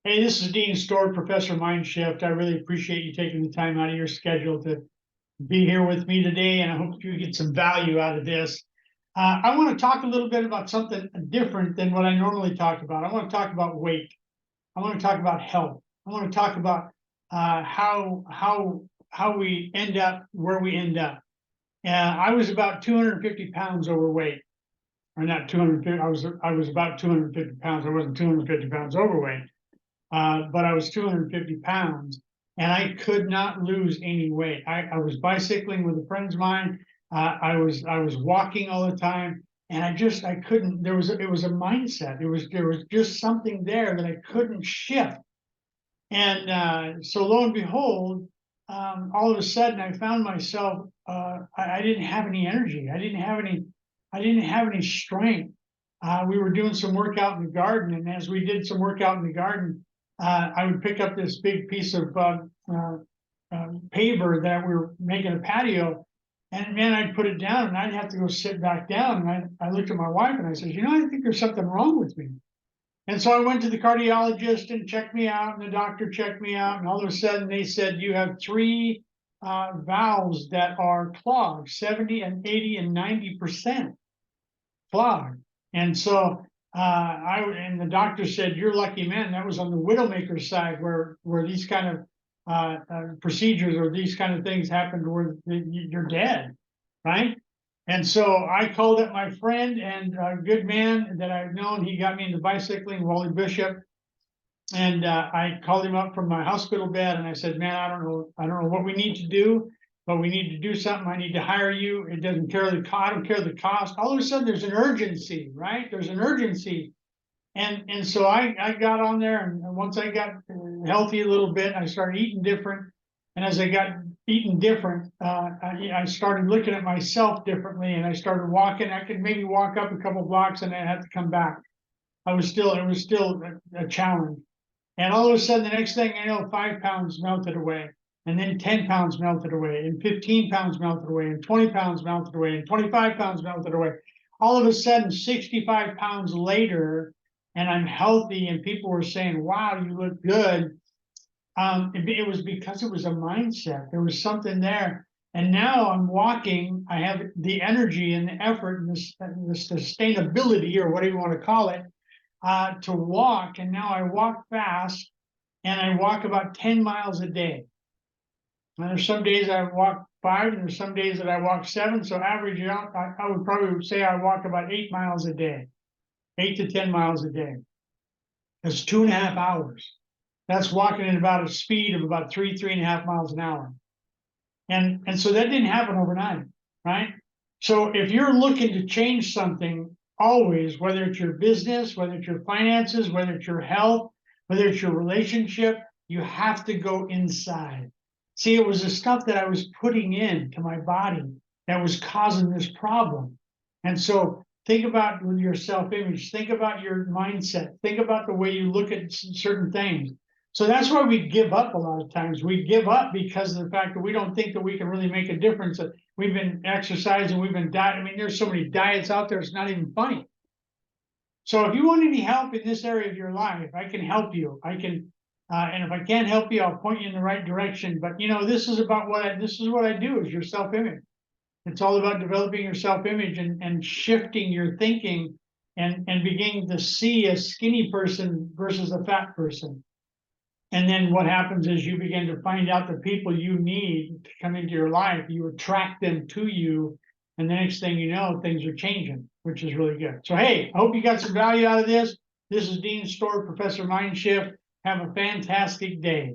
Hey, this is Dean Storr, Professor Mindshift. I really appreciate you taking the time out of your schedule to be here with me today, and I hope you get some value out of this. I want to talk a little bit about something different than what I normally talk about. I want to talk about weight. I want to talk about health. I want to talk about how we end up where we end up. I was about 250 pounds overweight, or not 250. I was about 250 pounds. I wasn't 250 pounds overweight, but I was 250 pounds and I could not lose any weight. I was bicycling with a friend of mine. I was walking all the time, and I couldn't. It was a mindset. There was just something there that I couldn't shift. And so lo and behold, all of a sudden I found myself. I didn't have any energy. I didn't have any strength. We were doing some work out in the garden, and as we did some work out in the garden, I would pick up this big piece of paver that we were making a patio, and man, I'd put it down, and I'd have to go sit back down. And I looked at my wife and I said, I think there's something wrong with me. And so I went to the cardiologist and checked me out, and the doctor checked me out, and all of a sudden they said, you have three valves that are clogged, 70 and 80 and 90% clogged. And so and the doctor said, you're lucky, man. That was on the widowmaker side where these kind of procedures or these kind of things happen to where you're dead, right? And so I called up my friend and a good man that I've known. He got me into bicycling, Wally Bishop. And I called him up from my hospital bed and I said, man, I don't know what we need to do, but we need to do something. I need to hire you. It doesn't care the cost. I don't care the cost. All of a sudden there's an urgency, right? There's an urgency. And so I got on there, and once I got healthy a little bit, I started eating different. And as I got eating different, I started looking at myself differently, and I started walking. I could maybe walk up a couple blocks and then I had to come back. It was still a challenge. And all of a sudden, the next thing I know, 5 pounds melted away, and then 10 pounds melted away, and 15 pounds melted away, and 20 pounds melted away, and 25 pounds melted away. All of a sudden, 65 pounds later, and I'm healthy, and people were saying, wow, you look good. It was because it was a mindset. There was something there. And now I'm walking. I have the energy and the effort and the sustainability, or whatever you want to call it, to walk. And now I walk fast, and I walk about 10 miles a day. And there's some days I walk 5, and there's some days that I walk 7. So average out, I would probably say I walk about 8 miles a day, 8 to 10 miles a day. That's 2.5 hours. That's walking at about a speed of about 3.5 miles an hour. And so that didn't happen overnight, right? So if you're looking to change something, always, whether it's your business, whether it's your finances, whether it's your health, whether it's your relationship, you have to go inside. See, it was the stuff that I was putting into my body that was causing this problem. And so think about your self-image, think about your mindset, think about the way you look at certain things. So that's why we give up a lot of times. We give up because of the fact that we don't think that we can really make a difference. We've been exercising, we've been dieting. I mean, there's so many diets out there, it's not even funny. So if you want any help in this area of your life, I can help you. And if I can't help you, I'll point you in the right direction. But this is about this is what I do, is your self-image. It's all about developing your self-image and shifting your thinking and beginning to see a skinny person versus a fat person. And then what happens is you begin to find out the people you need to come into your life. You attract them to you. And the next thing you know, things are changing, which is really good. So, hey, I hope you got some value out of this. This is Dean Storr, Professor Mindshift. Have a fantastic day.